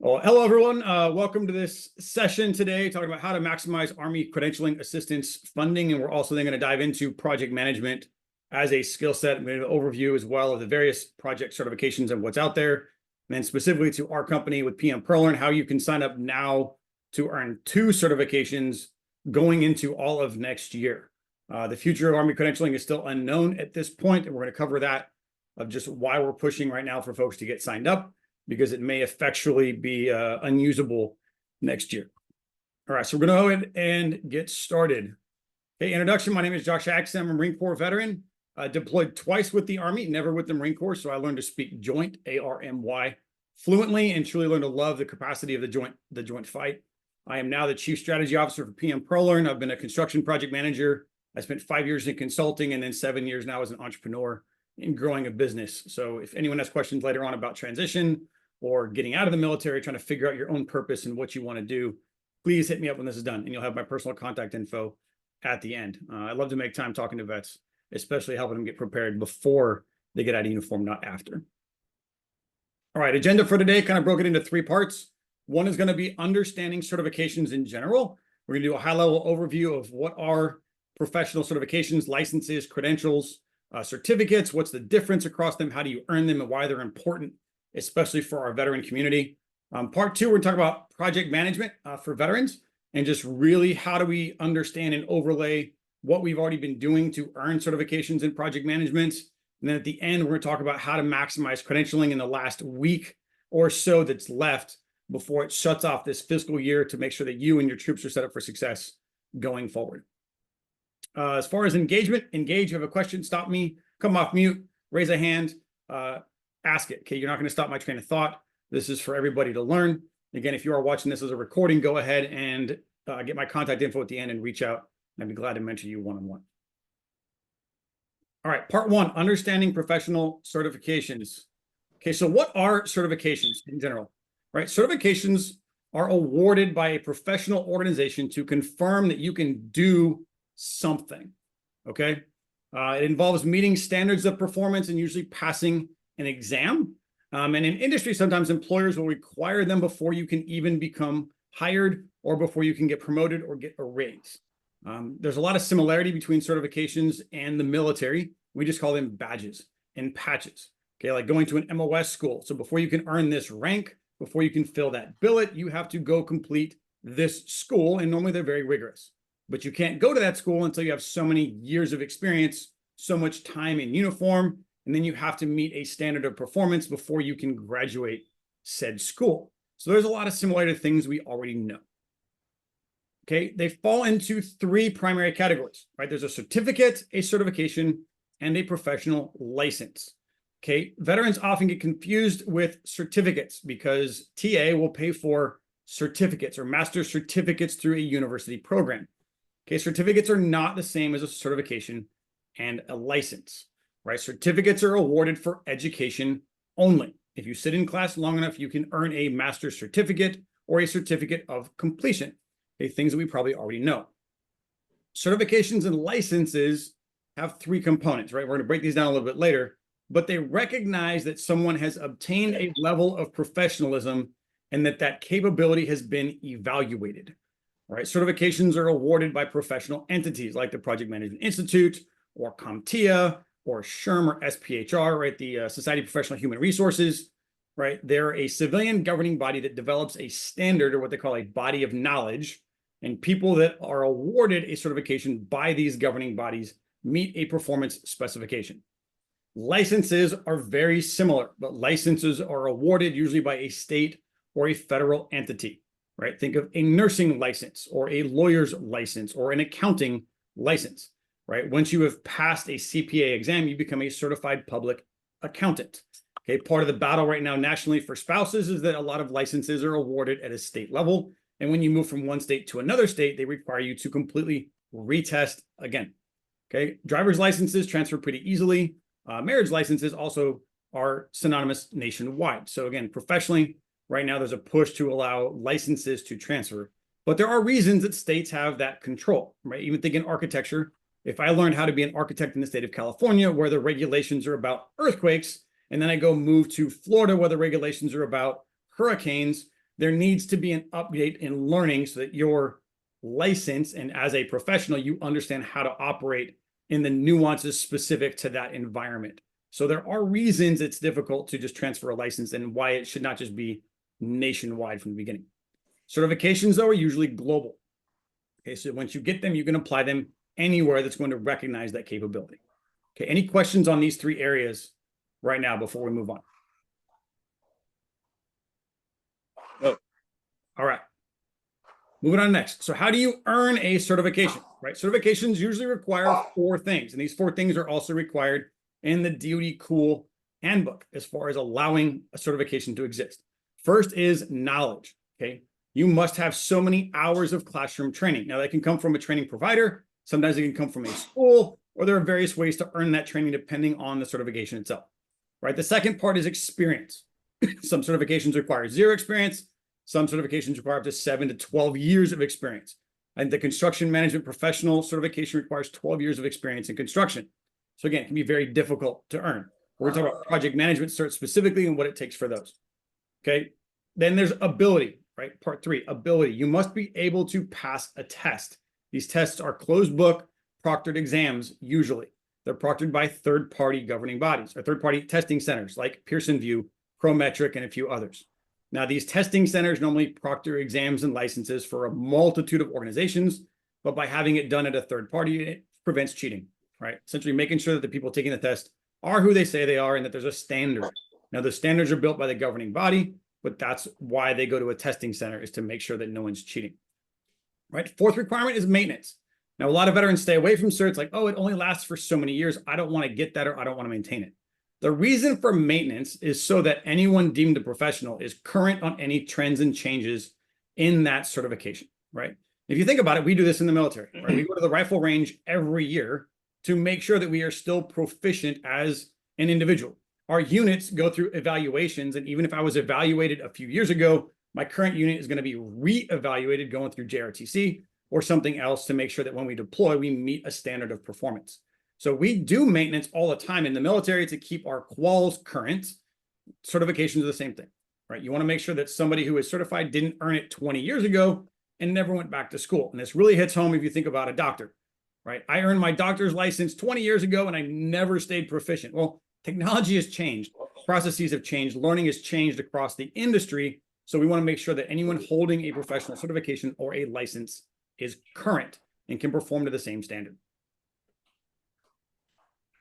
Well, hello, everyone. Welcome to this session today, talking about how to maximize Army credentialing assistance funding. And we're also then going to dive into project management as a skill set, and an overview as well of the various project certifications and what's out there. And then specifically to our company with PM-ProLearn, how you can sign up now to earn 2 certifications going into all of next year. The future of Army credentialing is still unknown at this point, and we're going to cover that of just why we're pushing right now for folks to get signed up, because it may effectually be unusable next year. All right, so we're going to go ahead and get started. Okay, introduction. My name is Josh Axon. I'm a Marine Corps veteran, deployed twice with the Army, never with the Marine Corps. So I learned to speak joint, ARMY, fluently, and truly learned to love the capacity of the joint fight. I am now the Chief Strategy Officer for PM-ProLearn. I've been a construction project manager. I spent 5 years in consulting and then 7 years now as an entrepreneur in growing a business. So if anyone has questions later on about transition or getting out of the military, trying to figure out your own purpose and what you want to do, please hit me up when this is done, and you'll have my personal contact info at the end. I love to make time talking to vets, especially helping them get prepared before they get out of uniform, not after. All right, agenda for today, kind of broke it into 3 parts. One is going to be understanding certifications in general. We're going to do a high-level overview of what are professional certifications, licenses, credentials, certificates, what's the difference across them, how do you earn them, and why they're important, especially for our veteran community. Part 2, we're going to talk about project management for veterans, and just really how do we understand and overlay what we've already been doing to earn certifications in project management. And then at the end, we're going to talk about how to maximize credentialing in the last week or so that's left before it shuts off this fiscal year, to make sure that you and your troops are set up for success going forward. As far as engagement, engage. You have a question, stop me, come off mute, raise a hand, ask it. Okay, you're not going to stop my train of thought. This is for everybody to learn. Again, if you are watching this as a recording, go ahead and get my contact info at the end and reach out. I'd be glad to mentor you one-on-one. All right, part 1, understanding professional certifications. Okay, so what are certifications in general? Right, certifications are awarded by a professional organization to confirm that you can do something. Okay, it involves meeting standards of performance and usually passing an exam. And in industry, sometimes employers will require them before you can even become hired or before you can get promoted or get a raise. There's a lot of similarity between certifications and the military. We just call them badges and patches. Okay, like going to an MOS school. So before you can earn this rank, before you can fill that billet, you have to go complete this school. And normally they're very rigorous. But you can't go to that school until you have so many years of experience, so much time in uniform, and then you have to meet a standard of performance before you can graduate said school. So there's a lot of similarity to things we already know. Okay, they fall into 3 primary categories, right? There's a certificate, a certification, and a professional license. Okay, veterans often get confused with certificates because TA will pay for certificates or master's certificates through a university program. Okay, certificates are not the same as a certification and a license, right? Certificates are awarded for education only. If you sit in class long enough, you can earn a master's certificate or a certificate of completion. Okay, things that we probably already know. Certifications and licenses have 3 components, right? We're going to break these down a little bit later, but they recognize that someone has obtained a level of professionalism and that that capability has been evaluated. All right, certifications are awarded by professional entities like the Project Management Institute or CompTIA or SHRM or SPHR, right? The Society of Professional Human Resources, right? They're a civilian governing body that develops a standard, or what they call a body of knowledge, and people that are awarded a certification by these governing bodies meet a performance specification. Licenses are very similar, but licenses are awarded usually by a state or a federal entity, right? Think of a nursing license or a lawyer's license or an accounting license, right? Once you have passed a CPA exam, you become a certified public accountant. Okay, part of the battle right now nationally for spouses is that a lot of licenses are awarded at a state level. And when you move from one state to another state, they require you to completely retest again. Okay, driver's licenses transfer pretty easily. Marriage licenses also are synonymous nationwide. So again, professionally, right now there's a push to allow licenses to transfer. But there are reasons that states have that control, right? Even think in architecture. If I learned how to be an architect in the state of California, where the regulations are about earthquakes, and then I go move to Florida, where the regulations are about hurricanes, there needs to be an update in learning so that you're licensed and as a professional, you understand how to operate in the nuances specific to that environment. So there are reasons it's difficult to just transfer a license and why it should not just be nationwide from the beginning. Certifications, though, are usually global. Okay, so once you get them, you can apply them anywhere that's going to recognize that capability. Okay, any questions on these three areas right now before we move on? Oh. All right. Moving on next. So how do you earn a certification, right? Certifications usually require 4 things, and these 4 things are also required in the DoD Cool Handbook as far as allowing a certification to exist. First is knowledge, okay? You must have so many hours of classroom training. Now, that can come from a training provider. Sometimes it can come from a school, or there are various ways to earn that training depending on the certification itself, right? The second part is experience. Some certifications require 0 experience. Some certifications require up to 7 to 12 years of experience. And the construction management professional certification requires 12 years of experience in construction. So again, it can be very difficult to earn. We're talking about project management cert specifically and what it takes for those. Okay. Then there's ability, right? Part 3, ability. You must be able to pass a test. These tests are closed book, proctored exams, usually. They're proctored by third-party governing bodies or third-party testing centers like Pearson VUE, Prometric, and a few others. Now, these testing centers normally proctor exams and licenses for a multitude of organizations, but by having it done at a third party, it prevents cheating, right? Essentially making sure that the people taking the test are who they say they are and that there's a standard. Now, the standards are built by the governing body, but that's why they go to a testing center, is to make sure that no one's cheating, right? 4th requirement is maintenance. Now, a lot of veterans stay away from certs like, oh, it only lasts for so many years. I don't want to get that, or I don't want to maintain it. The reason for maintenance is so that anyone deemed a professional is current on any trends and changes in that certification, right? If you think about it, we do this in the military, right? We go to the rifle range every year to make sure that we are still proficient as an individual. Our units go through evaluations, and even if I was evaluated a few years ago, my current unit is going to be re-evaluated going through JRTC or something else to make sure that when we deploy, we meet a standard of performance. So we do maintenance all the time in the military to keep our quals current. Certifications are the same thing, right? You want to make sure that somebody who is certified didn't earn it 20 years ago and never went back to school. And this really hits home if you think about a doctor, right? I earned my doctor's license 20 years ago and I never stayed proficient. Well, technology has changed. Processes have changed. Learning has changed across the industry. So we want to make sure that anyone holding a professional certification or a license is current and can perform to the same standard.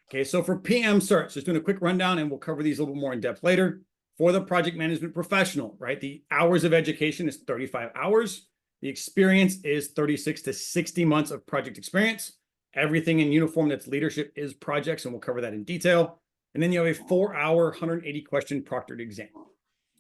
Okay, so for PM certs, just doing a quick rundown, and we'll cover these a little more in depth later. For the project management professional, right, the hours of education is 35 hours. The experience is 36 to 60 months of project experience. Everything in uniform that's leadership is projects, and we'll cover that in detail. And then you have a 4-hour, 180-question proctored exam.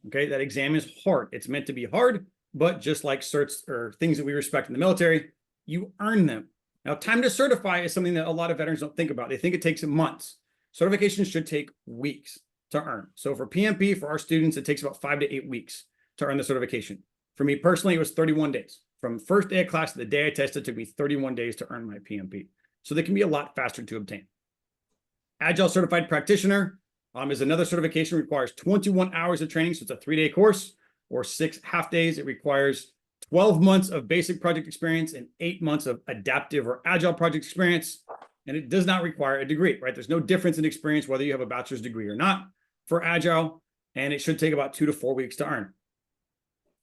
Okay, that exam is hard. It's meant to be hard, but just like certs or things that we respect in the military, you earn them. Now, time to certify is something that a lot of veterans don't think about. They think it takes months. Certifications should take weeks to earn. So for PMP, for our students, it takes about 5 to 8 weeks to earn the certification. For me personally, it was 31 days. From first day of class to the day I tested, it took me 31 days to earn my PMP. So they can be a lot faster to obtain. Agile Certified Practitioner is another certification, requires 21 hours of training. So it's a 3-day course or 6 half days. It requires 12 months of basic project experience and 8 months of adaptive or agile project experience. And it does not require a degree, right? There's no difference in experience whether you have a bachelor's degree or not for agile. And it should take about 2 to 4 weeks to earn.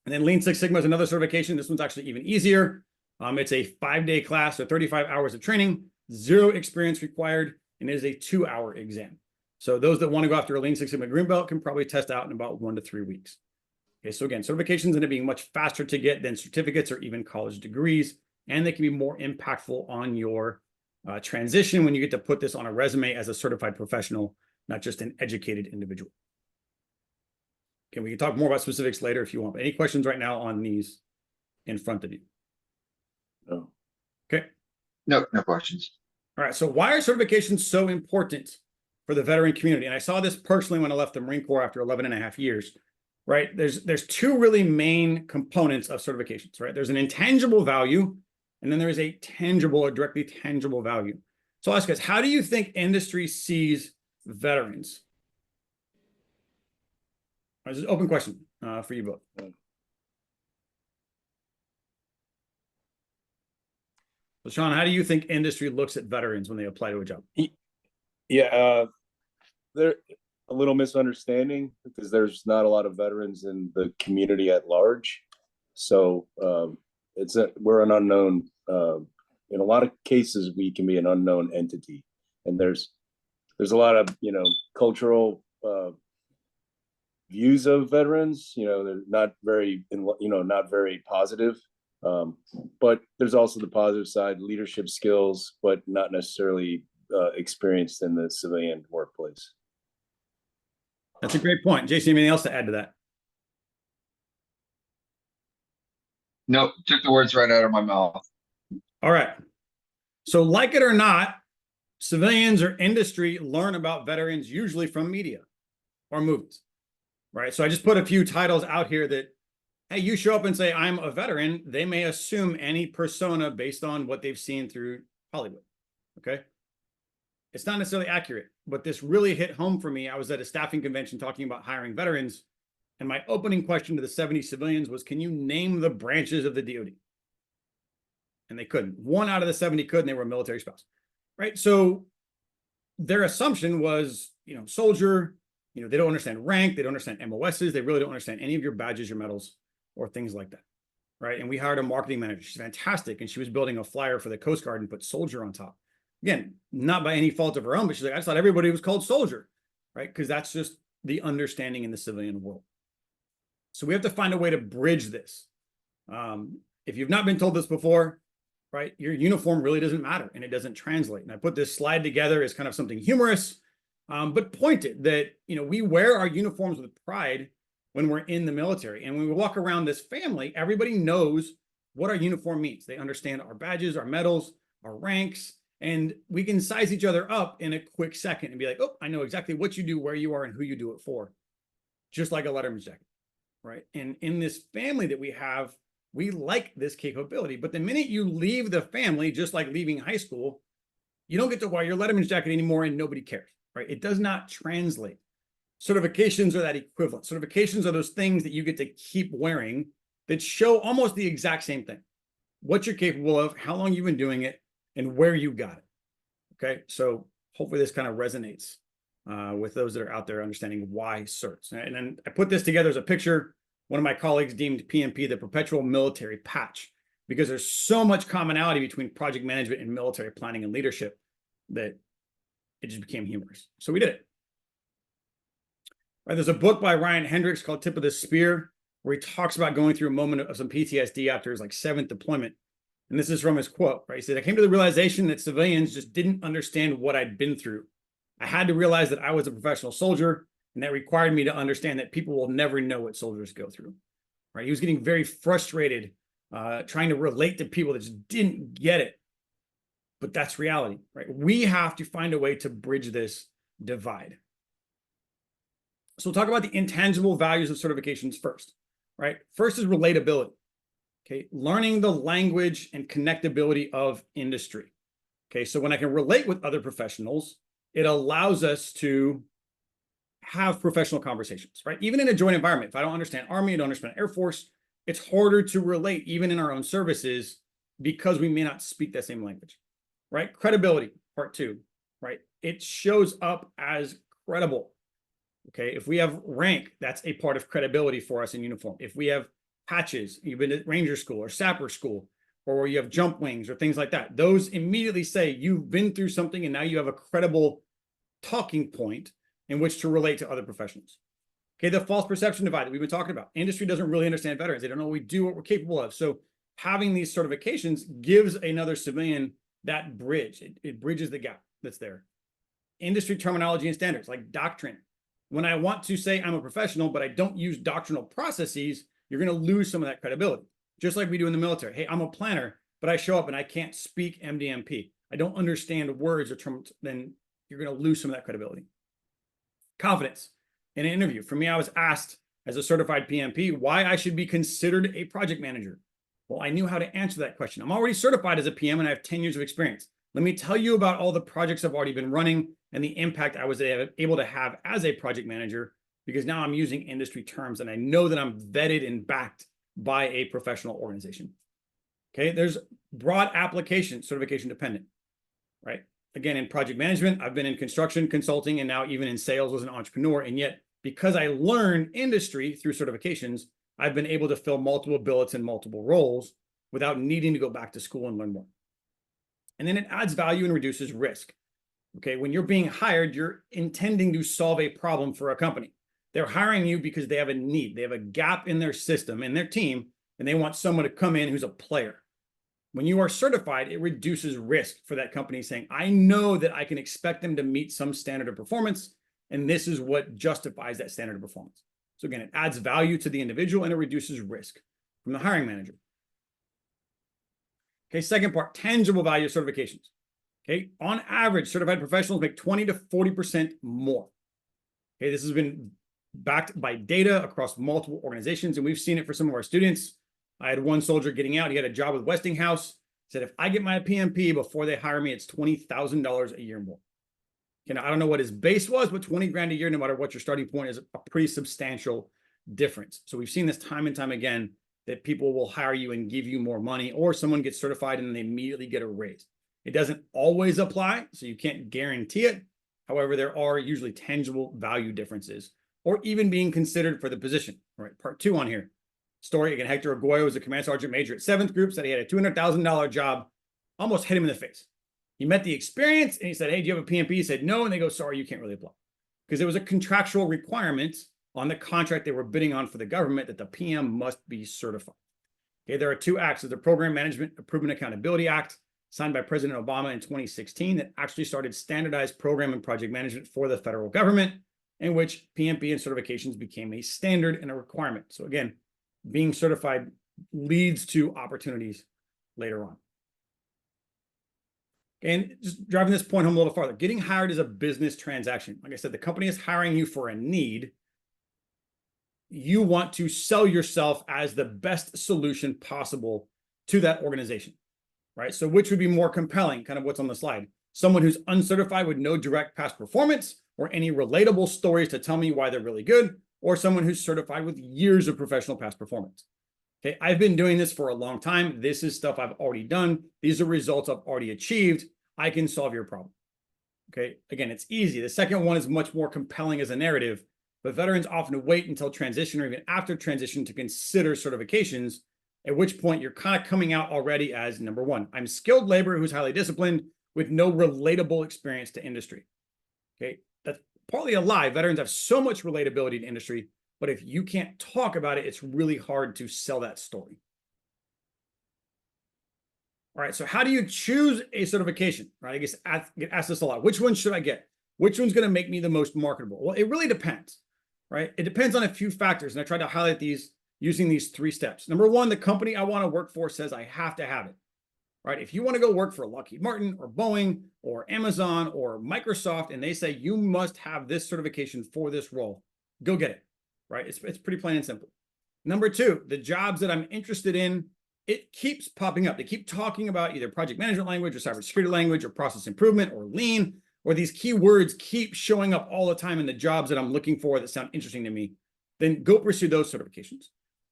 And then Lean Six Sigma is another certification. This one's actually even easier. It's a 5-day class, so 35 hours of training, 0 experience required, and it is a 2-hour exam. So those that want to go after a Lean Six Sigma Green Belt can probably test out in about 1 to 3 weeks. Okay, so again, certifications end up being much faster to get than certificates or even college degrees, and they can be more impactful on your transition when you get to put this on a resume as a certified professional, not just an educated individual. Okay, we can talk more about specifics later if you want, but any questions right now on these in front of you? No. Okay. No questions. All right, so why are certifications so important for the veteran community? And I saw this personally when I left the Marine Corps after 11 and a half years. Right? There's 2 really main components of certifications, right? There's an intangible value, and then there is a tangible or directly tangible value. So I'll ask you guys, how do you think industry sees veterans? This is an open question for you both. So Sean, how do you think industry looks at veterans when they apply to a job? Yeah, there a little misunderstanding because there's not a lot of veterans in the community at large. So we're an unknown. In a lot of cases, we can be an unknown entity, and there's a lot of cultural views of veterans. They're not very not very positive. But there's also the positive side, leadership skills, but not necessarily experienced in the civilian workplace. That's a great point. Jason, anything else to add to that? Nope, took the words right out of my mouth. All right. So like it or not, civilians or industry learn about veterans usually from media or movies, right? So I just put a few titles out here that, hey, you show up and say, I'm a veteran, they may assume any persona based on what they've seen through Hollywood, okay? It's not necessarily accurate, but this really hit home for me. I was at a staffing convention talking about hiring veterans, and my opening question to the 70 civilians was, can you name the branches of the DoD? And they couldn't. 1 out of the 70 could, and they were a military spouse, right? So their assumption was, soldier, they don't understand rank, they don't understand MOSs, they really don't understand any of your badges, your medals, or things like that, right? And we hired a marketing manager. She's fantastic, and she was building a flyer for the Coast Guard and put soldier on top. Again, not by any fault of her own, but she's like, I just thought everybody was called soldier, right? Because that's just the understanding in the civilian world. So we have to find a way to bridge this. If you've not been told this before, right, your uniform really doesn't matter and it doesn't translate. And I put this slide together as kind of something humorous, but pointed that, we wear our uniforms with pride when we're in the military. And when we walk around this family, everybody knows what our uniform means. They understand our badges, our medals, our ranks, and we can size each other up in a quick second and be like, oh, I know exactly what you do, where you are, and who you do it for, just like a letterman's jacket, right? And in this family that we have, we like this capability. But the minute you leave the family, just like leaving high school, you don't get to wear your letterman's jacket anymore and nobody cares, right? It does not translate. Certifications are that equivalent. Certifications are those things that you get to keep wearing that show almost the exact same thing. What you're capable of, how long you've been doing it, and where you got it. Okay, so hopefully this kind of resonates with those that are out there understanding why certs. And then I put this together as a picture. One of my colleagues deemed PMP the perpetual military patch because there's so much commonality between project management and military planning and leadership that it just became humorous. So we did it. Right, there's a book by Ryan Hendricks called Tip of the Spear, where he talks about going through a moment of some PTSD after his 7th deployment. And this is from his quote, right? He said, I came to the realization that civilians just didn't understand what I'd been through. I had to realize that I was a professional soldier, and that required me to understand that people will never know what soldiers go through, right? He was getting very frustrated trying to relate to people that just didn't get it. But that's reality, right? We have to find a way to bridge this divide. So we'll talk about the intangible values of certifications first, right? First is relatability. Okay, learning the language and connectability of industry. Okay, so when I can relate with other professionals, it allows us to have professional conversations, right? Even in a joint environment, if I don't understand Army, I don't understand Air Force, it's harder to relate even in our own services because we may not speak that same language, right? Credibility, part 2, right? It shows up as credible. Okay, if we have rank, that's a part of credibility for us in uniform. If we have patches, you've been at Ranger School or Sapper School, or you have jump wings or things like that, those immediately say you've been through something and now you have a credible talking point in which to relate to other professionals. Okay, the false perception divide that we've been talking about. Industry doesn't really understand veterans. They don't know what we do, what we're capable of. So having these certifications gives another civilian that bridge. It bridges the gap that's there. Industry terminology and standards like doctrine. When I want to say I'm a professional, but I don't use doctrinal processes, you're going to lose some of that credibility. Just like we do in the military. Hey, I'm a planner, but I show up and I can't speak MDMP. I don't understand words or terms, then you're going to lose some of that credibility. Confidence. In an interview, for me, I was asked as a certified PMP why I should be considered a project manager. Well, I knew how to answer that question. I'm already certified as a PM and I have 10 years of experience. Let me tell you about all the projects I've already been running and the impact I was able to have as a project manager, because now I'm using industry terms and I know that I'm vetted and backed by a professional organization. Okay, there's broad application certification dependent, right? Again, in project management, I've been in construction, consulting, and now even in sales as an entrepreneur. And yet, because I learned industry through certifications, I've been able to fill multiple billets in multiple roles without needing to go back to school and learn more. And then it adds value and reduces risk. Okay, when you're being hired, you're intending to solve a problem for a company. They're hiring you because they have a need. They have a gap in their system, in their team, and they want someone to come in who's a player. When you are certified, it reduces risk for that company, saying, I know that I can expect them to meet some standard of performance, and this is what justifies that standard of performance. So again, it adds value to the individual and it reduces risk from the hiring manager. Okay, second part, tangible value certifications. Okay, on average, certified professionals make 20 to 40% more. Okay, this has been backed by data across multiple organizations, and we've seen it for some of our students. I had one soldier getting out. He had a job with Westinghouse. Said, if I get my PMP before they hire me, it's $20,000 a year more. You know, I don't know what his base was, but 20 grand a year, no matter what your starting point, is a pretty substantial difference. So we've seen this time and time again, that people will hire you and give you more money, or someone gets certified and they immediately get a raise. It doesn't always apply, so you can't guarantee it. However, there are usually tangible value differences, or even being considered for the position. All right, part 2 on here. Story again, Hector Agoyo was a command sergeant major at 7th Group, said he had a $200,000 job, almost hit him in the face. He met the experience and he said, hey, do you have a PMP? He said, no. And they go, sorry, you can't really apply. Because there was a contractual requirement on the contract they were bidding on for the government that the PM must be certified. Okay, there are 2 acts of the Program Management Improvement Accountability Act, signed by President Obama in 2016, that actually started standardized program and project management for the federal government, in which PMP and certifications became a standard and a requirement. So again, being certified leads to opportunities later on. And just driving this point home a little farther, getting hired is a business transaction. Like I said, the company is hiring you for a need. You want to sell yourself as the best solution possible to that organization, right? So which would be more compelling, kind of what's on the slide? Someone who's uncertified with no direct past performance or any relatable stories to tell me why they're really good, or someone who's certified with years of professional past performance. Okay, I've been doing this for a long time. This is stuff I've already done. These are results I've already achieved. I can solve your problem. Okay, again, it's easy. The second one is much more compelling as a narrative, but veterans often wait until transition or even after transition to consider certifications, at which point you're kind of coming out already as, number one, I'm skilled labor who's highly disciplined with no relatable experience to industry. Okay, that's partly a lie. Veterans have so much relatability to industry, but if you can't talk about it, it's really hard to sell that story. All right, so how do you choose a certification? Right, I guess I get asked this a lot. Which one should I get? Which one's going to make me the most marketable? Well, it really depends, right? It depends on a few factors, and I tried to highlight these using these 3 steps. Number one, the company I want to work for says I have to have it, right? If you want to go work for Lockheed Martin or Boeing or Amazon or Microsoft, and they say you must have this certification for this role, go get it, right? It's pretty plain and simple. Number 2, the jobs that I'm interested in, it keeps popping up. They keep talking about either project management language or cybersecurity language or process improvement or lean, or these keywords keep showing up all the time in the jobs that I'm looking for that sound interesting to me. Then go pursue those certifications,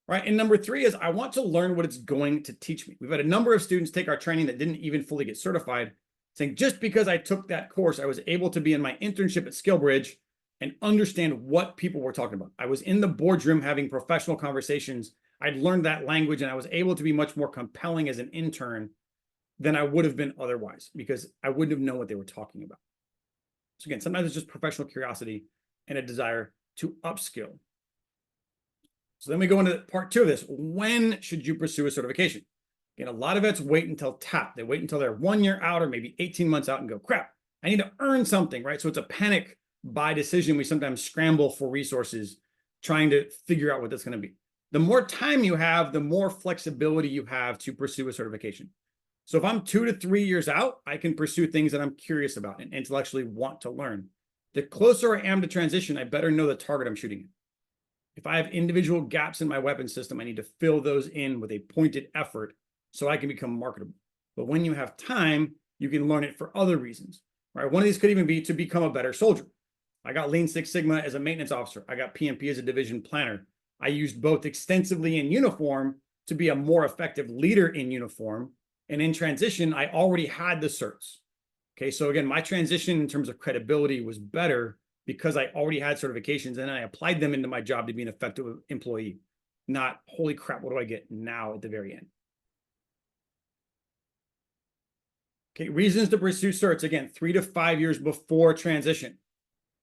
right? And number 3 is I want to learn what it's going to teach me. We've had a number of students take our training that didn't even fully get certified, saying just because I took that course, I was able to be in my internship at SkillBridge and understand what people were talking about. I was in the boardroom having professional conversations. I'd learned that language and I was able to be much more compelling as an intern than I would have been otherwise, because I wouldn't have known what they were talking about. So again, sometimes it's just professional curiosity and a desire to upskill. So then we go into part 2 of this. When should you pursue a certification? Again, a lot of vets wait until TAP. They wait until they're 1 year out or maybe 18 months out and go, crap, I need to earn something, right? So it's a panic buy decision. We sometimes scramble for resources trying to figure out what that's going to be. The more time you have, the more flexibility you have to pursue a certification. So if I'm 2 to 3 years out, I can pursue things that I'm curious about and intellectually want to learn. The closer I am to transition, I better know the target I'm shooting at. If I have individual gaps in my weapon system, I need to fill those in with a pointed effort so I can become marketable. But when you have time, you can learn it for other reasons, right? One of these could even be to become a better soldier. I got Lean Six Sigma as a maintenance officer. I got PMP as a division planner. I used both extensively in uniform to be a more effective leader in uniform. And in transition, I already had the certs. Okay, so again, my transition in terms of credibility was better because I already had certifications and I applied them into my job to be an effective employee. Not, holy crap, what do I get now at the very end? Okay, reasons to pursue certs, again, 3 to 5 years before transition.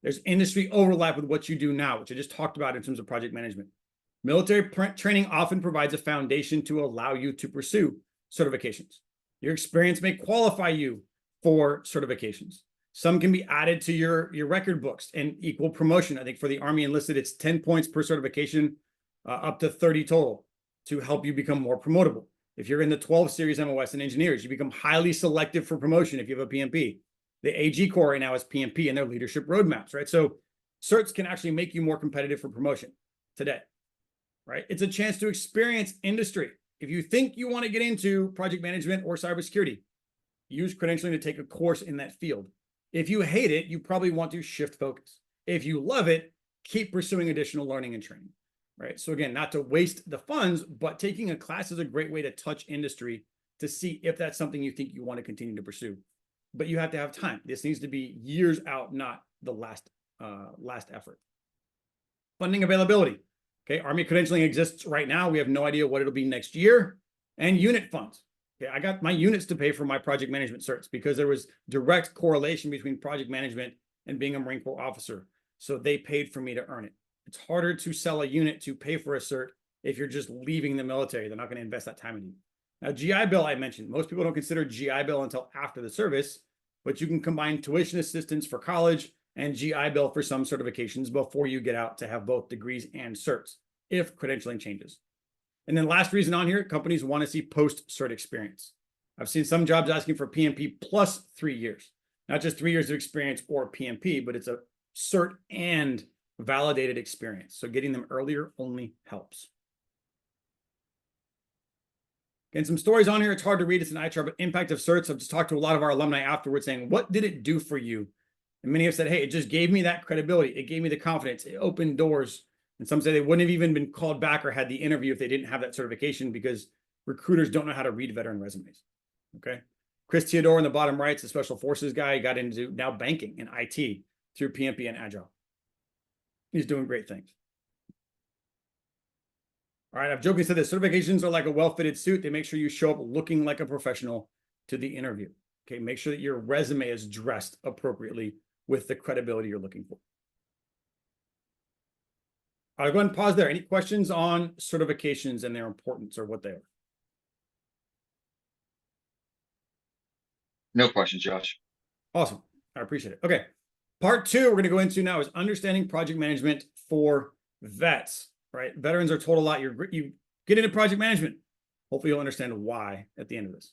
There's industry overlap with what you do now, which I just talked about in terms of project management. Military training often provides a foundation to allow you to pursue certifications. Your experience may qualify you for certifications. Some can be added to your record books and equal promotion. I think for the Army enlisted, it's 10 points per certification, up to 30 total to help you become more promotable. If you're in the 12 series MOS and engineers, you become highly selective for promotion if you have a PMP. The AG Corps right now is PMP and their leadership roadmaps, right? So certs can actually make you more competitive for promotion today, right? It's a chance to experience industry. If you think you want to get into project management or cybersecurity, use credentialing to take a course in that field. If you hate it, you probably want to shift focus. If you love it, keep pursuing additional learning and training, right? So again, not to waste the funds, but taking a class is a great way to touch industry to see if that's something you think you want to continue to pursue. But you have to have time. This needs to be years out, not the last effort. Funding availability. Okay, Army credentialing exists right now. We have no idea what it'll be next year. And unit funds. Okay, I got my units to pay for my project management certs because there was direct correlation between project management and being a Marine Corps officer. So they paid for me to earn it. It's harder to sell a unit to pay for a cert if you're just leaving the military. They're not going to invest that time in you. Now, GI Bill I mentioned. Most people don't consider GI Bill until after the service, but you can combine tuition assistance for college and GI Bill for some certifications before you get out to have both degrees and certs if credentialing changes. And then last reason on here, companies want to see post-cert experience. I've seen some jobs asking for PMP plus 3 years, not just 3 years of experience or PMP, but it's a cert and validated experience. So getting them earlier only helps. And some stories on here. It's hard to read. It's an eye chart, but impact of certs. I've just talked to a lot of our alumni afterwards saying, what did it do for you? And many have said, hey, it just gave me that credibility. It gave me the confidence. It opened doors. And some say they wouldn't have even been called back or had the interview if they didn't have that certification because recruiters don't know how to read veteran resumes. Okay. Chris Theodore in the bottom right is a special forces guy. He got into now banking and IT through PMP and Agile. He's doing great things. All right, I've jokingly said this. Certifications are like a well-fitted suit. They make sure you show up looking like a professional to the interview. Okay, make sure that your resume is dressed appropriately with the credibility you're looking for. I'll go ahead and pause there. Any questions on certifications and their importance or what they are? No questions, Josh. Awesome. I appreciate it. Okay. Part 2 we're going to go into now is understanding project management for vets, right? Veterans are told a lot. You get into project management. Hopefully you'll understand why at the end of this.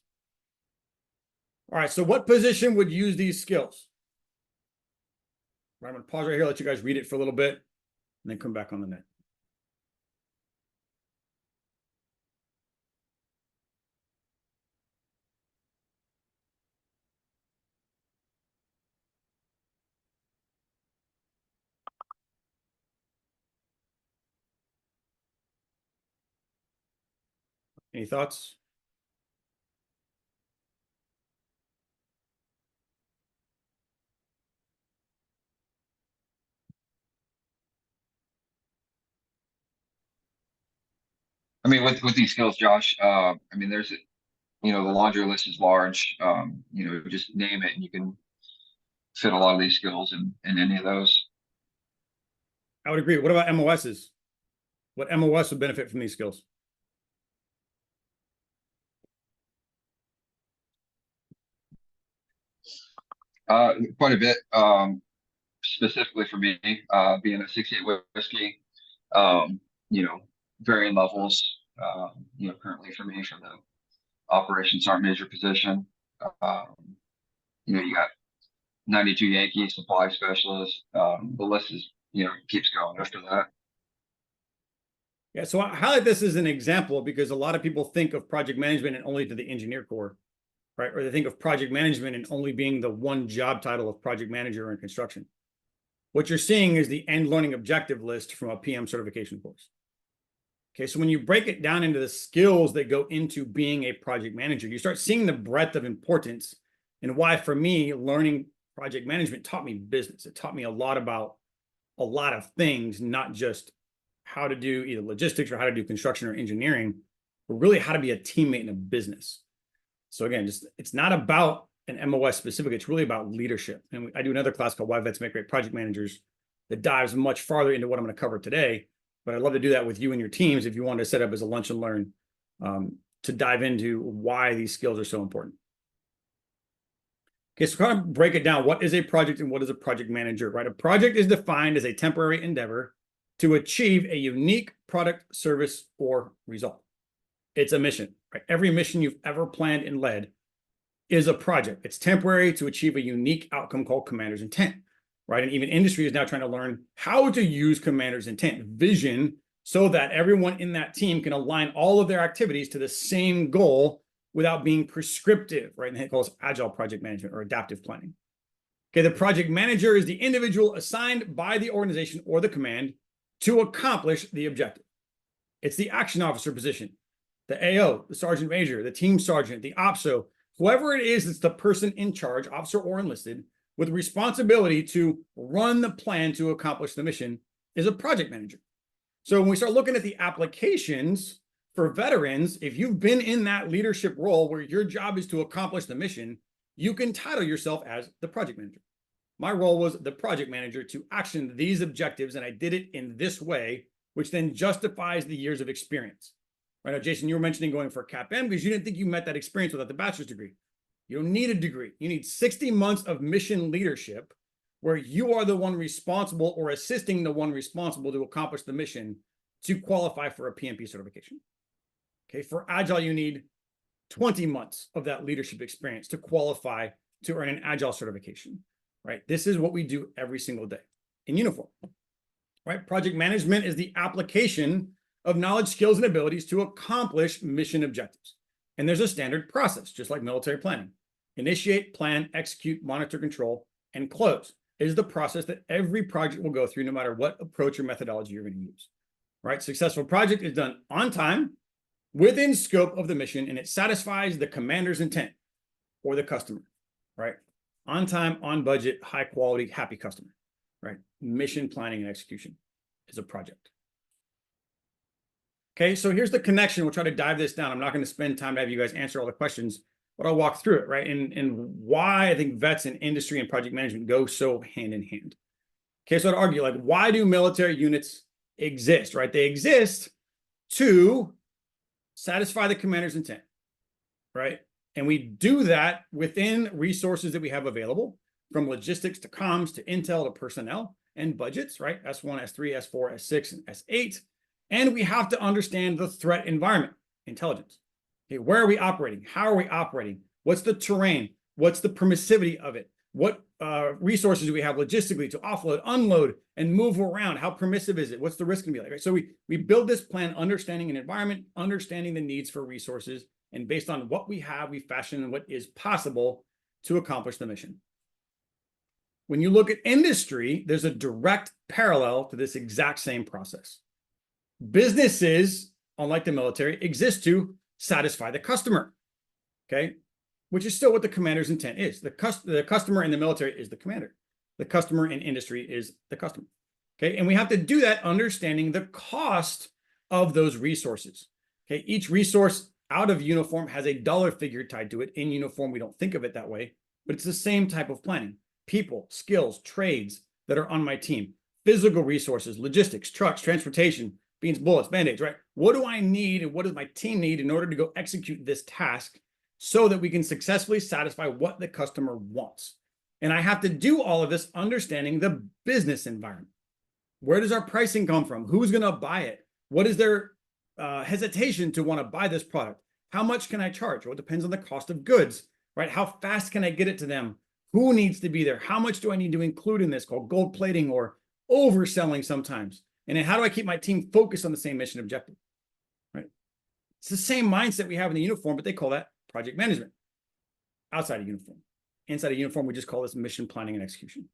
All right. So what position would use these skills? Right, I'm going to pause right here, let you guys read it for a little bit, and then come back on the net. Any thoughts? I mean, with these skills, Josh, I mean, there's, the laundry list is large. Just name it and you can fit a lot of these skills in any of those. I would agree. What about MOSs? What MOS would benefit from these skills? Quite a bit. Specifically for me, being a 68 whiskey, varying levels, currently for me for the operations sergeant major position. You got 92 Yankee supply specialist. The list is, keeps going after that. Yeah, so I highlight this as an example because a lot of people think of project management and only to the engineer corps, right? Or they think of project management and only being the one job title of project manager in construction. What you're seeing is the end learning objective list from a PM certification course. Okay, so when you break it down into the skills that go into being a project manager, you start seeing the breadth of importance and why, for me, learning project management taught me business. It taught me a lot about a lot of things, not just how to do either logistics or how to do construction or engineering, but really how to be a teammate in a business. So again, just it's not about an MOS specific, it's really about leadership. And I do another class called Why Vets Make Great Project Managers that dives much farther into what I'm going to cover today. But I'd love to do that with you and your teams if you want to set up as a lunch and learn to dive into why these skills are so important. Okay, so kind of break it down. What is a project and what is a project manager, right? A project is defined as a temporary endeavor to achieve a unique product, service, or result. It's a mission, right? Every mission you've ever planned and led is a project. It's temporary to achieve a unique outcome called commander's intent. Right? And even industry is now trying to learn how to use commander's intent vision so that everyone in that team can align all of their activities to the same goal without being prescriptive, right? And they call this agile project management or adaptive planning. Okay, the project manager is the individual assigned by the organization or the command to accomplish the objective. It's the action officer position, the AO, the sergeant major, the team sergeant, the OPSO, whoever it is that's the person in charge, officer or enlisted, with responsibility to run the plan to accomplish the mission is a project manager. So when we start looking at the applications for veterans, if you've been in that leadership role where your job is to accomplish the mission, you can title yourself as the project manager. My role was the project manager to action these objectives, and I did it in this way, which then justifies the years of experience. Right now, Jason, you were mentioning going for CAPM because you didn't think you met that experience without the bachelor's degree. You don't need a degree. You need 60 months of mission leadership where you are the one responsible or assisting the one responsible to accomplish the mission to qualify for a PMP certification. Okay, for Agile, you need 20 months of that leadership experience to qualify to earn an Agile certification, right? This is what we do every single day in uniform, right? Project management is the application of knowledge, skills, and abilities to accomplish mission objectives. And there's a standard process, just like military planning. Initiate, plan, execute, monitor, control, and close. It is the process that every project will go through, no matter what approach or methodology you're going to use. Right? Successful project is done on time, within scope of the mission, and it satisfies the commander's intent or the customer. Right? On time, on budget, high quality, happy customer. Right? Mission planning and execution is a project. Okay, so here's the connection. We'll try to dive this down. I'm not going to spend time to have you guys answer all the questions, but I'll walk through it, right? And why I think vets and industry and project management go so hand in hand. Okay, so I'd argue, like, why do military units exist, right? They exist to satisfy the commander's intent, right? And we do that within resources that we have available, from logistics to comms to intel to personnel and budgets, right? S1, S3, S4, S6, and S8. And we have to understand the threat environment, intelligence. Okay, where are we operating? How are we operating? What's the terrain? What's the permissivity of it? What resources do we have logistically to offload, unload, and move around? How permissive is it? What's the risk going to be like? Right? So we build this plan understanding an environment, understanding the needs for resources, and based on what we have, we fashion what is possible to accomplish the mission. When you look at industry, there's a direct parallel to this exact same process. Businesses, unlike the military, exist to satisfy the customer, okay? Which is still what the commander's intent is. The customer in the military is the commander. The customer in industry is the customer, okay? And we have to do that understanding the cost of those resources, okay? Each resource out of uniform has a dollar figure tied to it. In uniform, we don't think of it that way, but it's the same type of planning. People, skills, trades that are on my team, physical resources, logistics, trucks, transportation, beans, bullets, band-aids, right? What do I need and what does my team need in order to go execute this task so that we can successfully satisfy what the customer wants? And I have to do all of this understanding the business environment. Where does our pricing come from? Who's going to buy it? What is their hesitation to want to buy this product? How much can I charge? Well, it depends on the cost of goods, right? How fast can I get it to them? Who needs to be there? How much do I need to include in this, called gold plating or overselling sometimes? And then how do I keep my team focused on the same mission objective, right? It's the same mindset we have in the uniform, but they call that project management outside of uniform. Inside of uniform, we just call this mission planning and execution.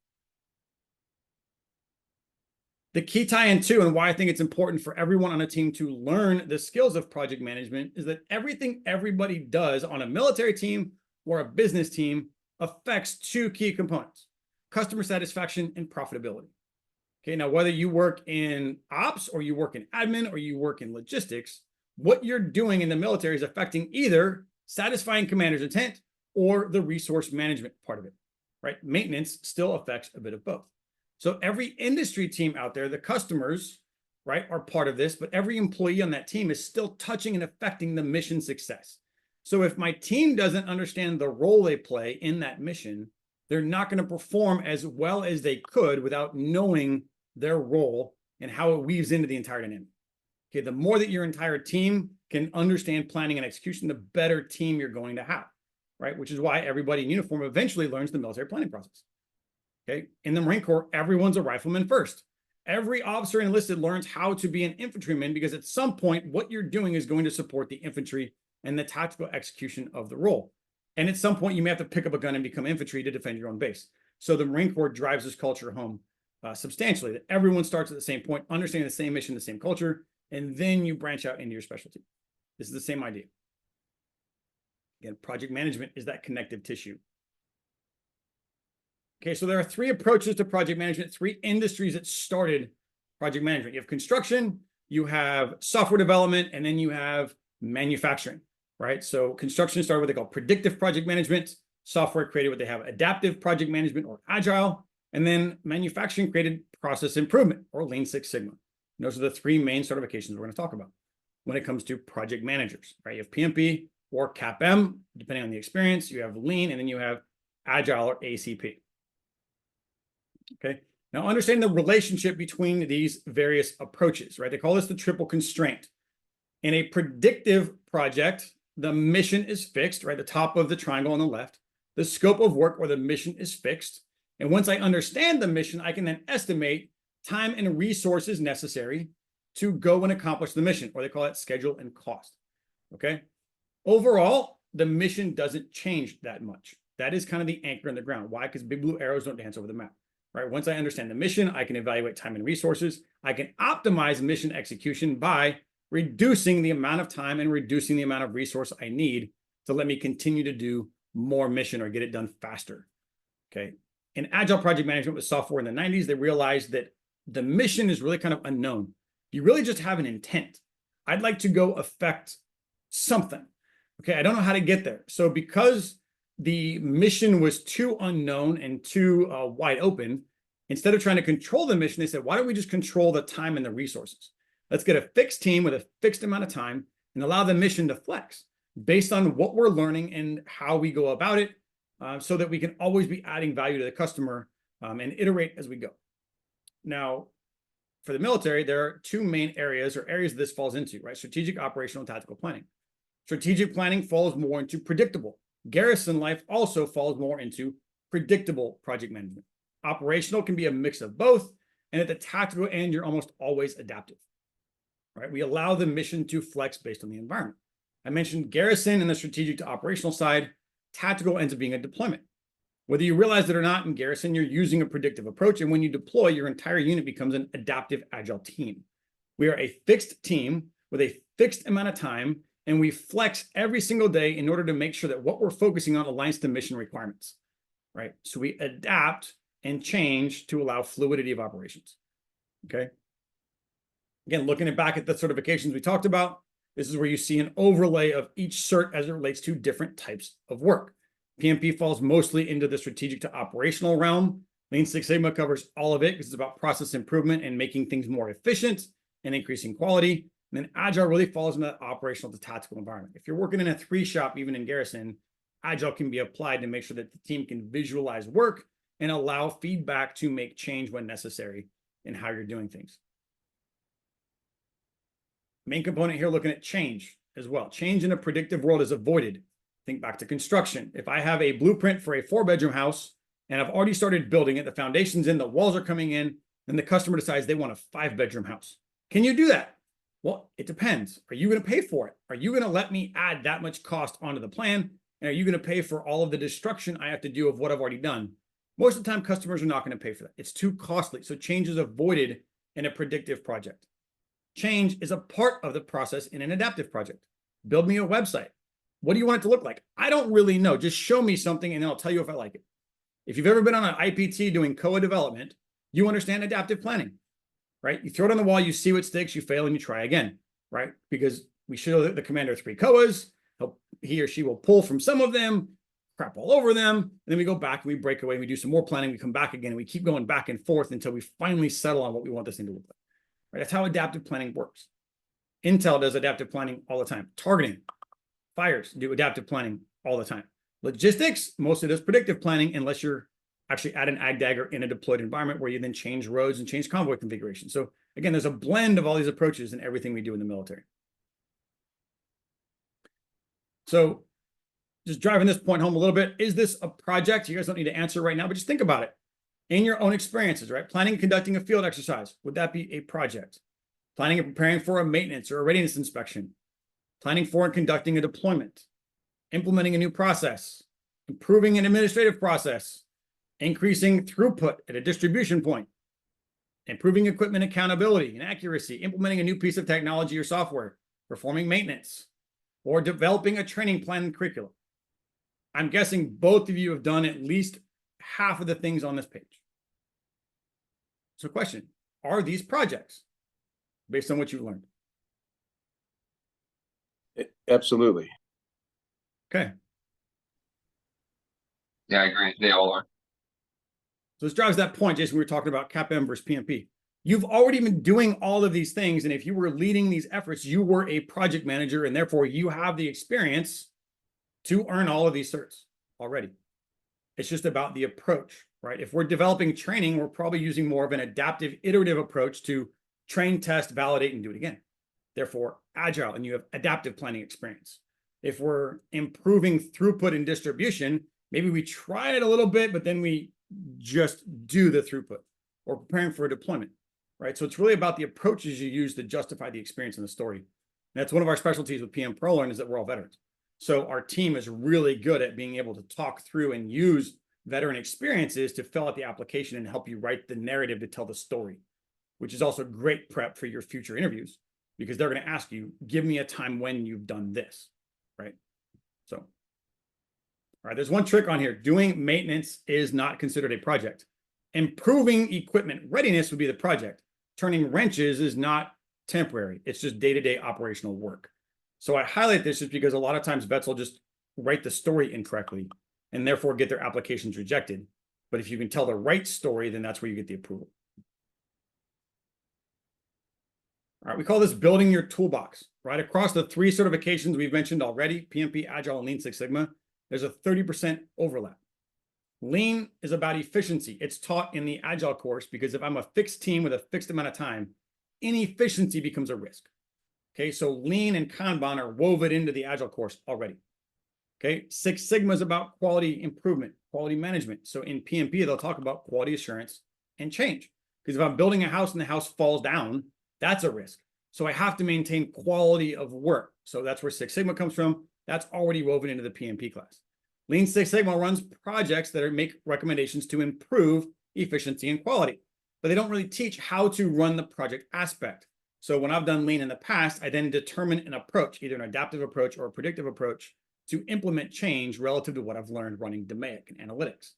The key tie-in too, and why I think it's important for everyone on a team to learn the skills of project management, is that everything everybody does on a military team or a business team affects two key components: customer satisfaction and profitability. Okay, now whether you work in ops or you work in admin or you work in logistics, what you're doing in the military is affecting either satisfying commander's intent or the resource management part of it, right? Maintenance still affects a bit of both. So every industry team out there, the customers, right, are part of this, but every employee on that team is still touching and affecting the mission success. So if my team doesn't understand the role they play in that mission, they're not going to perform as well as they could without knowing their role and how it weaves into the entire dynamic. Okay, the more that your entire team can understand planning and execution, the better team you're going to have, right? Which is why everybody in uniform eventually learns the military planning process. Okay, in the Marine Corps, everyone's a rifleman first. Every officer enlisted learns how to be an infantryman, because at some point, what you're doing is going to support the infantry and the tactical execution of the role. And at some point, you may have to pick up a gun and become infantry to defend your own base. So the Marine Corps drives this culture home substantially, that everyone starts at the same point, understanding the same mission, the same culture, and then you branch out into your specialty. This is the same idea. Again, project management is that connective tissue. Okay, so there are three approaches to project management, three industries that started project management. You have construction, you have software development, and then you have manufacturing, right? So construction started what they call predictive project management. Software created what they have adaptive project management, or agile. And then manufacturing created process improvement, or Lean Six Sigma. And those are the three main certifications we're going to talk about when it comes to project managers, right? You have PMP or CAPM, depending on the experience. You have Lean, and then you have Agile or ACP. Okay, now understand the relationship between these various approaches, right? They call this the triple constraint. In a predictive project, the mission is fixed, right? The top of the triangle on the left. The scope of work or the mission is fixed. And once I understand the mission, I can then estimate time and resources necessary to go and accomplish the mission, or they call it schedule and cost. Okay, overall, the mission doesn't change that much. That is kind of the anchor in the ground. Why? Because big blue arrows don't dance over the map. Right? Once I understand the mission, I can evaluate time and resources. I can optimize mission execution by reducing the amount of time and reducing the amount of resource I need to let me continue to do more mission or get it done faster. Okay. In agile project management with software in the 90s, they realized that the mission is really kind of unknown. You really just have an intent. I'd like to go affect something. Okay. I don't know how to get there. So because the mission was too unknown and too wide open, instead of trying to control the mission, they said, why don't we just control the time and the resources? Let's get a fixed team with a fixed amount of time and allow the mission to flex based on what we're learning and how we go about it, so that we can always be adding value to the customer and iterate as we go. Now, for the military, there are two main areas, or areas this falls into, right? Strategic, operational, and tactical planning. Strategic planning falls more into predictable. Garrison life also falls more into predictable project management. Operational can be a mix of both, and at the tactical end, you're almost always adaptive. Right? We allow the mission to flex based on the environment. I mentioned garrison in the strategic to operational side. Tactical ends up being a deployment. Whether you realize it or not, in garrison, you're using a predictive approach, and when you deploy, your entire unit becomes an adaptive agile team. We are a fixed team with a fixed amount of time, and we flex every single day in order to make sure that what we're focusing on aligns to mission requirements, right? So we adapt and change to allow fluidity of operations, okay? Again, looking back at the certifications we talked about, this is where you see an overlay of each cert as it relates to different types of work. PMP falls mostly into the strategic to operational realm. Lean Six Sigma covers all of it because it's about process improvement and making things more efficient and increasing quality. And then Agile really falls into that operational to tactical environment. If you're working in a 3-shop, even in garrison, Agile can be applied to make sure that the team can visualize work and allow feedback to make change when necessary in how you're doing things. Main component here, looking at change as well. Change in a predictive world is avoided. Think back to construction. If I have a blueprint for a 4-bedroom house and I've already started building it, the foundation's in, the walls are coming in, and the customer decides they want a 5-bedroom house. Can you do that? Well, it depends. Are you going to pay for it? Are you going to let me add that much cost onto the plan? And are you going to pay for all of the destruction I have to do of what I've already done? Most of the time, customers are not going to pay for that. It's too costly. So change is avoided in a predictive project. Change is a part of the process in an adaptive project. Build me a website. What do you want it to look like? I don't really know. Just show me something and then I'll tell you if I like it. If you've ever been on an IPT doing COA development, you understand adaptive planning, right? You throw it on the wall, you see what sticks, you fail, and you try again, right? Because we show the commander 3 COAs, he or she will pull from some of them, crap all over them, and then we go back and we break away, we do some more planning, we come back again, and we keep going back and forth until we finally settle on what we want this thing to look like. Right? That's how adaptive planning works. Intel does adaptive planning all the time. Targeting, fires do adaptive planning all the time. Logistics mostly does predictive planning unless you're actually at an ag dagger in a deployed environment where you then change roads and change convoy configuration. So again, there's a blend of all these approaches in everything we do in the military. So just driving this point home a little bit, is this a project? You guys don't need to answer right now, but just think about it. In your own experiences, right? Planning and conducting a field exercise, would that be a project? Planning and preparing for a maintenance or a readiness inspection, planning for and conducting a deployment, implementing a new process, improving an administrative process, increasing throughput at a distribution point, improving equipment accountability and accuracy, implementing a new piece of technology or software, performing maintenance, or developing a training plan and curriculum. I'm guessing both of you have done at least half of the things on this page. So question, are these projects based on what you learned? Absolutely. Okay. Yeah, I agree. They all are. So this drives that point, Jason, we were talking about CAPM versus PMP. You've already been doing all of these things. And if you were leading these efforts, you were a project manager, and therefore you have the experience to earn all of these certs already. It's just about the approach, right? If we're developing training, we're probably using more of an adaptive, iterative approach to train, test, validate, and do it again. Therefore, agile, and you have adaptive planning experience. If we're improving throughput and distribution, maybe we try it a little bit, but then we just do the throughput, or preparing for a deployment, right? So it's really about the approaches you use to justify the experience in the story. And that's one of our specialties with PM-ProLearn, is that we're all veterans. So our team is really good at being able to talk through and use veteran experiences to fill out the application and help you write the narrative to tell the story, which is also great prep for your future interviews, because they're going to ask you, give me a time when you've done this, right? So, all right, there's one trick on here. Doing maintenance is not considered a project. Improving equipment readiness would be the project. Turning wrenches is not temporary. It's just day-to-day operational work. So I highlight this just because a lot of times vets will just write the story incorrectly and therefore get their applications rejected. But if you can tell the right story, then that's where you get the approval. All right, we call this building your toolbox, right? Across the 3 certifications we've mentioned already, PMP, Agile, and Lean Six Sigma, there's a 30% overlap. Lean is about efficiency. It's taught in the Agile course because if I'm a fixed team with a fixed amount of time, inefficiency becomes a risk. Okay, so Lean and Kanban are woven into the Agile course already. Okay, Six Sigma is about quality improvement, quality management. So in PMP, they'll talk about quality assurance and change. Because if I'm building a house and the house falls down, that's a risk. So I have to maintain quality of work. So that's where Six Sigma comes from. That's already woven into the PMP class. Lean Six Sigma runs projects that make recommendations to improve efficiency and quality, but they don't really teach how to run the project aspect. So when I've done Lean in the past, I then determine an approach, either an adaptive approach or a predictive approach, to implement change relative to what I've learned running DMAIC and analytics.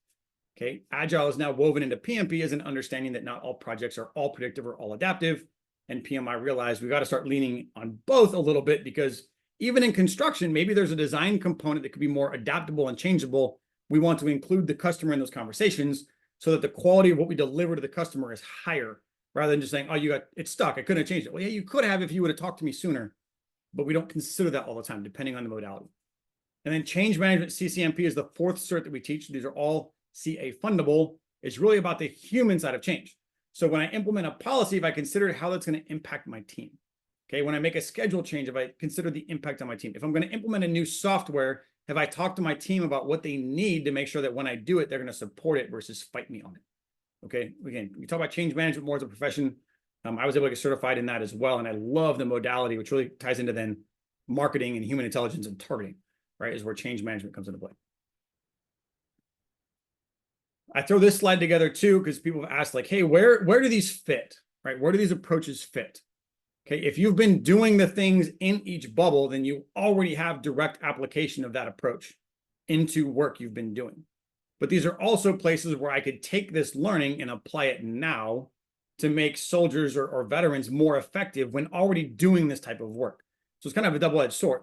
Okay, Agile is now woven into PMP as an understanding that not all projects are all predictive or all adaptive. And PMI realized we got to start leaning on both a little bit, because even in construction, maybe there's a design component that could be more adaptable and changeable. We want to include the customer in those conversations so that the quality of what we deliver to the customer is higher, rather than just saying, oh, it's stuck, I couldn't have changed it. Well, yeah, you could have if you would have talked to me sooner, but we don't consider that all the time, depending on the modality. And then change management, CCMP, is the 4th cert that we teach. These are all CA fundable. It's really about the human side of change. So when I implement a policy, if I consider how that's going to impact my team. Okay, when I make a schedule change, if I consider the impact on my team. If I'm going to implement a new software, have I talked to my team about what they need to make sure that when I do it, they're going to support it versus fight me on it? Okay, again, we talk about change management more as a profession. I was able to get certified in that as well. And I love the modality, which really ties into then marketing and human intelligence and targeting, right, is where change management comes into play. I throw this slide together too, because people have asked, like, hey, where do these fit? right? Where do these approaches fit? Okay, if you've been doing the things in each bubble, then you already have direct application of that approach into work you've been doing. But these are also places where I could take this learning and apply it now to make soldiers or veterans more effective when already doing this type of work. So it's kind of a double-edged sword,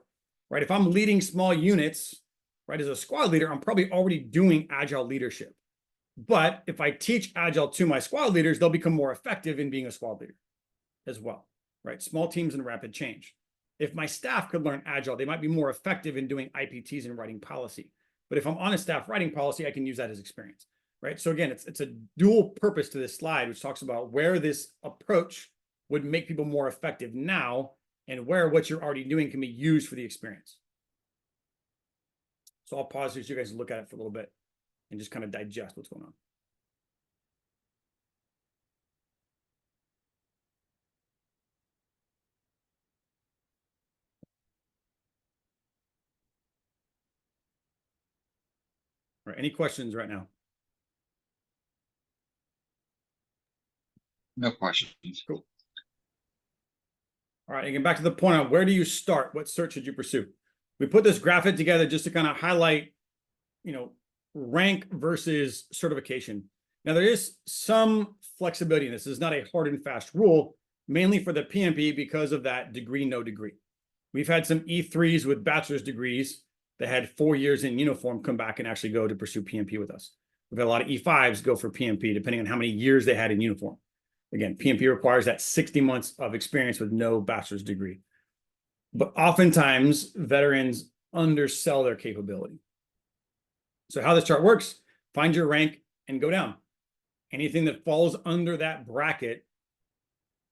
right? If I'm leading small units, right, as a squad leader, I'm probably already doing agile leadership. But if I teach agile to my squad leaders, they'll become more effective in being a squad leader as well, right? Small teams and rapid change. If my staff could learn agile, they might be more effective in doing IPTs and writing policy. But if I'm on a staff writing policy, I can use that as experience, right? So again, it's a dual purpose to this slide, which talks about where this approach would make people more effective now and where what you're already doing can be used for the experience. So I'll pause here so you guys look at it for a little bit and just kind of digest what's going on. All right, any questions right now? No questions. Cool. All right, again, back to the point on where do you start? What cert should you pursue? We put this graphic together just to kind of highlight, rank versus certification. Now, there is some flexibility in this. This is not a hard and fast rule, mainly for the PMP because of that degree, no degree. We've had some E3s with bachelor's degrees that had 4 years in uniform come back and actually go to pursue PMP with us. We've had a lot of E5s go for PMP, depending on how many years they had in uniform. Again, PMP requires that 60 months of experience with no bachelor's degree. But oftentimes, veterans undersell their capability. So how this chart works, find your rank and go down. Anything that falls under that bracket,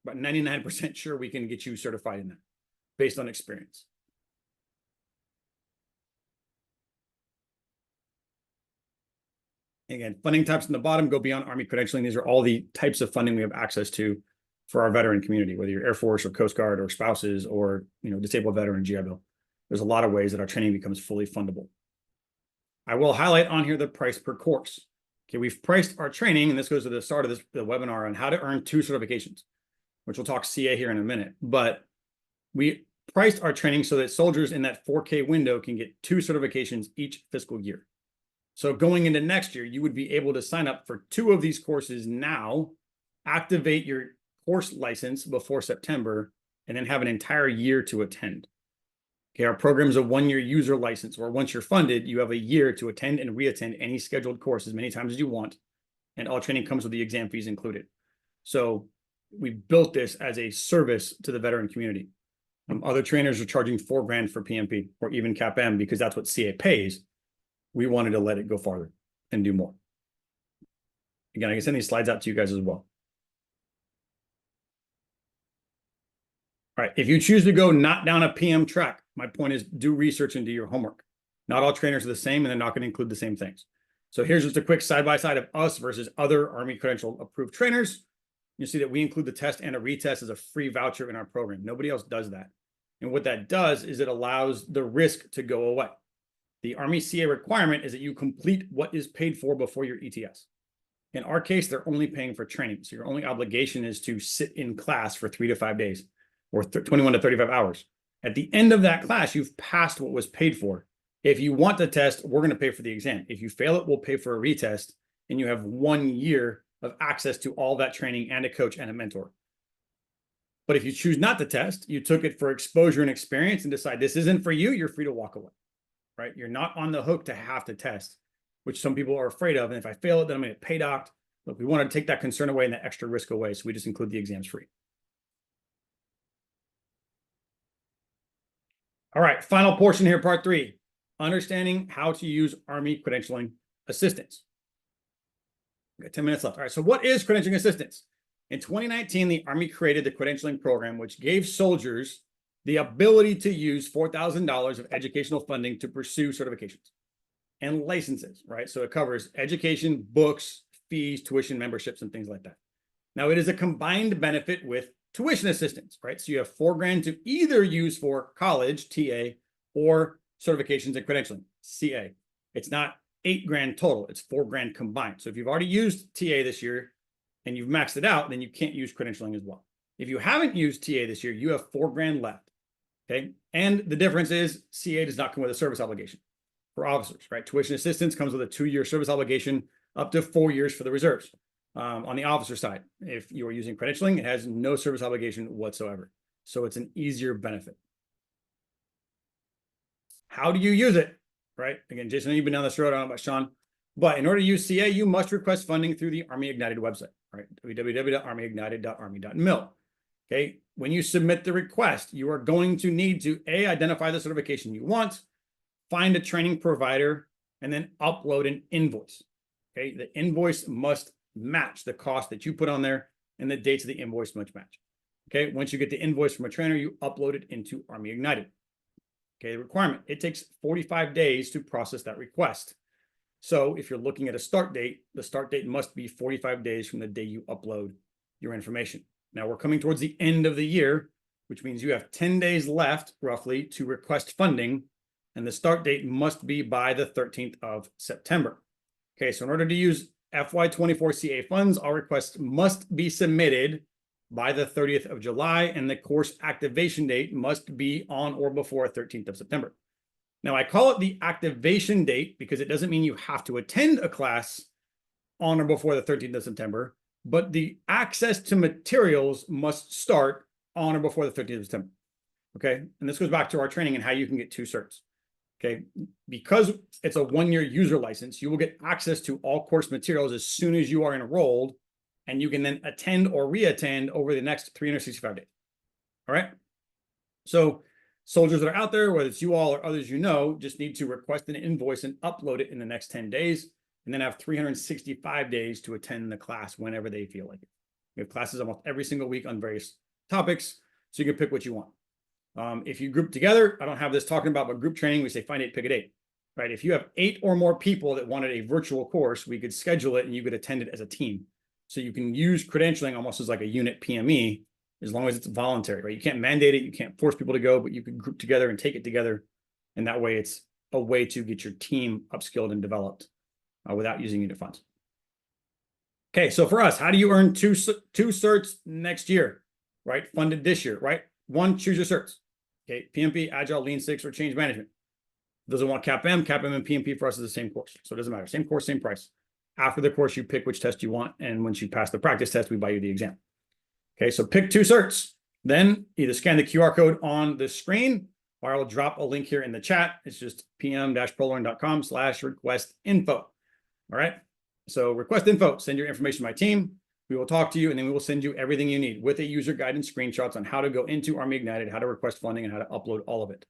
about 99% sure we can get you certified in that based on experience. Again, funding types in the bottom go beyond Army credentialing. These are all the types of funding we have access to for our veteran community, whether you're Air Force or Coast Guard or spouses or disabled veteran GI Bill. There's a lot of ways that our training becomes fully fundable. I will highlight on here the price per course. Okay, we've priced our training, and this goes to the start of the webinar on how to earn 2 certifications, which we'll talk CA here in a minute. But we priced our training so that soldiers in that 4K window can get 2 certifications each fiscal year. So going into next year, you would be able to sign up for 2 of these courses now, activate your course license before September, and then have an entire year to attend. Okay, our program is a 1-year user license, where once you're funded, you have a year to attend and reattend any scheduled course as many times as you want, and all training comes with the exam fees included. So we built this as a service to the veteran community. Other trainers are charging $4,000 for PMP or even CAP-M because that's what CA pays. We wanted to let it go farther and do more. Again, I can send these slides out to you guys as well. All right, if you choose to go not down a PM track, my point is do research and do your homework. Not all trainers are the same, and they're not going to include the same things. So here's just a quick side-by-side of us versus other Army credential approved trainers. You see that we include the test and a retest as a free voucher in our program. Nobody else does that. And what that does is it allows the risk to go away. The Army CA requirement is that you complete what is paid for before your ETS. In our case, they're only paying for training. So your only obligation is to sit in class for 3 to 5 days or 21 to 35 hours. At the end of that class, you've passed what was paid for. If you want the test, we're going to pay for the exam. If you fail it, we'll pay for a retest, and you have 1 year of access to all that training and a coach and a mentor. But if you choose not to test, you took it for exposure and experience and decide this isn't for you, you're free to walk away, right? You're not on the hook to have to test, which some people are afraid of. And if I fail it, then I'm going to get paid off. Look, we want to take that concern away and the extra risk away. So we just include the exams free. All right, final portion here, part 3, understanding how to use Army Credentialing Assistance. We've got 10 minutes left. All right, so what is Credentialing Assistance? In 2019, the Army created the credentialing program, which gave soldiers the ability to use $4,000 of educational funding to pursue certifications and licenses, right? So it covers education, books, fees, tuition, memberships, and things like that. Now, it is a combined benefit with tuition assistance, right? So you have $4,000 to either use for college, TA, or certifications and credentialing, CA. It's not $8,000 total, it's $4,000 combined. So if you've already used TA this year, and you've maxed it out, then you can't use credentialing as well. If you haven't used TA this year, you have $4,000 left. Okay. And the difference is CA does not come with a service obligation for officers, right? Tuition assistance comes with a 2-year service obligation, up to 4 years for the reserves. On the officer side, if you are using credentialing, it has no service obligation whatsoever. So it's an easier benefit. How do you use it? Right? Again, Jason, you've been down this road. I don't know about Sean, but in order to use CA, you must request funding through the Army Ignited website, right? www.armyignited.army.mil. Okay. When you submit the request, you are going to need to identify the certification you want, find a training provider, and then upload an invoice. Okay. The invoice must match the cost that you put on there, and the dates of the invoice must match. Okay. Once you get the invoice from a trainer, you upload it into Army Ignited. Okay. The requirement, it takes 45 days to process that request. So if you're looking at a start date, the start date must be 45 days from the day you upload your information. Now we're coming towards the end of the year, which means you have 10 days left roughly to request funding, and the start date must be by the 13th of September. Okay, so in order to use FY24 CA funds, all requests must be submitted by the 30th of July, and the course activation date must be on or before 13th of September. Now I call it the activation date because it doesn't mean you have to attend a class on or before the 13th of September, but the access to materials must start on or before the 13th of September. Okay. And this goes back to our training and how you can get 2 certs. Okay. Because it's a 1-year user license, you will get access to all course materials as soon as you are enrolled, and you can then attend or re-attend over the next 365 days. All right. So soldiers that are out there, whether it's you all or others you know, just need to request an invoice and upload it in the next 10 days. And then have 365 days to attend the class whenever they feel like it. We have classes almost every single week on various topics, so you can pick what you want. If you group together, I don't have this talking about, but group training, we say find 8, pick a date, right? If you have 8 or more people that wanted a virtual course, we could schedule it and you could attend it as a team. So you can use credentialing almost as like a unit PME, as long as it's voluntary, right? You can't mandate it, you can't force people to go, but you can group together and take it together. And that way it's a way to get your team upskilled and developed. Without using unit funds. Okay, so for us, how do you earn two certs next year, right? Funded this year, right? 1, choose your certs. Okay, PMP, Agile, Lean Six, or Change Management. Doesn't want CAPM. CAPM and PMP for us is the same course, so it doesn't matter. Same course, same price. After the course, you pick which test you want, and once you pass the practice test, we buy you the exam. Okay, so pick 2 certs. Then either scan the QR code on the screen, or I will drop a link here in the chat. It's just pm-prolearn.com/request-info. All right. So request info, send your information to my team. We will talk to you, and then we will send you everything you need with a user guide and screenshots on how to go into Army Ignited, how to request funding, and how to upload all of it.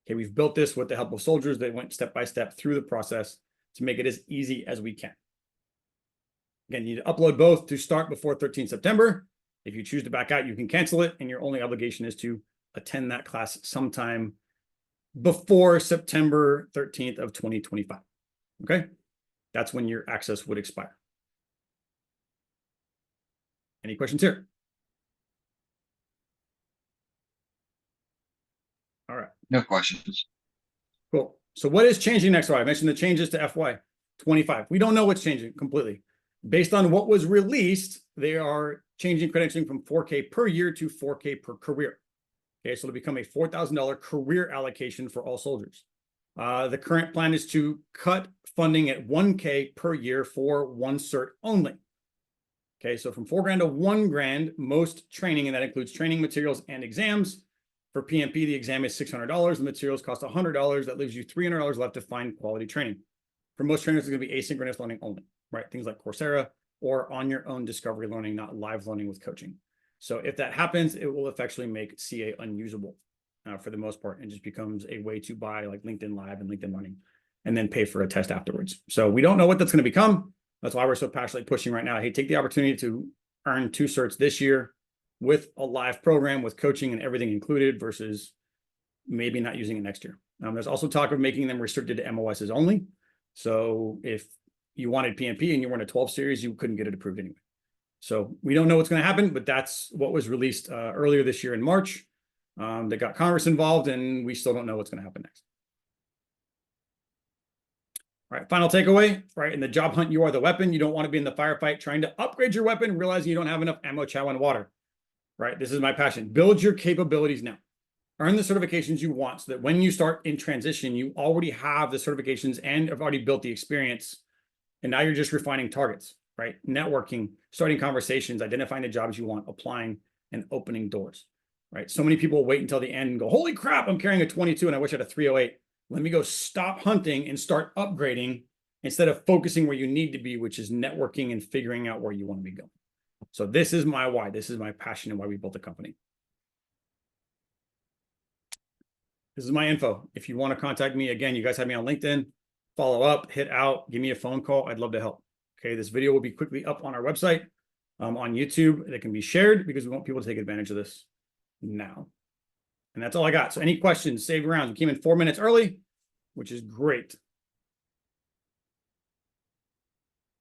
Okay. We've built this with the help of soldiers that went step by step through the process to make it as easy as we can. Again, you need to upload both to start before 13 September. If you choose to back out, you can cancel it, and your only obligation is to attend that class sometime before September 13th of 2025. Okay. That's when your access would expire. Any questions here? All right. No questions. Cool. So what is changing next? I mentioned the changes to FY25. We don't know what's changing completely. Based on what was released, they are changing credentialing from 4K per year to 4K per career. Okay, so it'll become a $4,000 career allocation for all soldiers. The current plan is to cut funding at 1K per year for 1 cert only. Okay, so from $4,000 to $1,000, most training, and that includes training materials and exams. For PMP, the exam is $600. The materials cost $100. That leaves you $300 left to find quality training. For most trainers, it's going to be asynchronous learning only, right? Things like Coursera or on your own discovery learning, not live learning with coaching. So if that happens, it will effectively make CA unusable. For the most part, and just becomes a way to buy like LinkedIn Live and LinkedIn Learning and then pay for a test afterwards. So we don't know what that's going to become. That's why we're so passionately pushing right now. Hey, take the opportunity to earn 2 certs this year with a live program with coaching and everything included versus maybe not using it next year. There's also talk of making them restricted to MOSs only. So if you wanted PMP and you weren't a 12 series, you couldn't get it approved anyway. So we don't know what's going to happen, but that's what was released earlier this year in March. That got Congress involved, and we still don't know what's going to happen next. All right, final takeaway, right? In the job hunt, you are the weapon. You don't want to be in the firefight trying to upgrade your weapon, realizing you don't have enough ammo, chow, and water, right? This is my passion. Build your capabilities now. Earn the certifications you want so that when you start in transition, you already have the certifications and have already built the experience. And now you're just refining targets, right? Networking, starting conversations, identifying the jobs you want, applying, and opening doors, right? So many people wait until the end and go, holy crap, I'm carrying a 22 and I wish I had a 308. Let me go stop hunting and start upgrading instead of focusing where you need to be, which is networking and figuring out where you want to be going. So this is my why. This is my passion and why we built the company. This is my info. If you want to contact me, again, you guys have me on LinkedIn, follow up, hit out, give me a phone call. I'd love to help. Okay, this video will be quickly up on our website, on YouTube. That can be shared because we want people to take advantage of this now. And that's all I got. So any questions, save rounds. We came in 4 minutes early, which is great.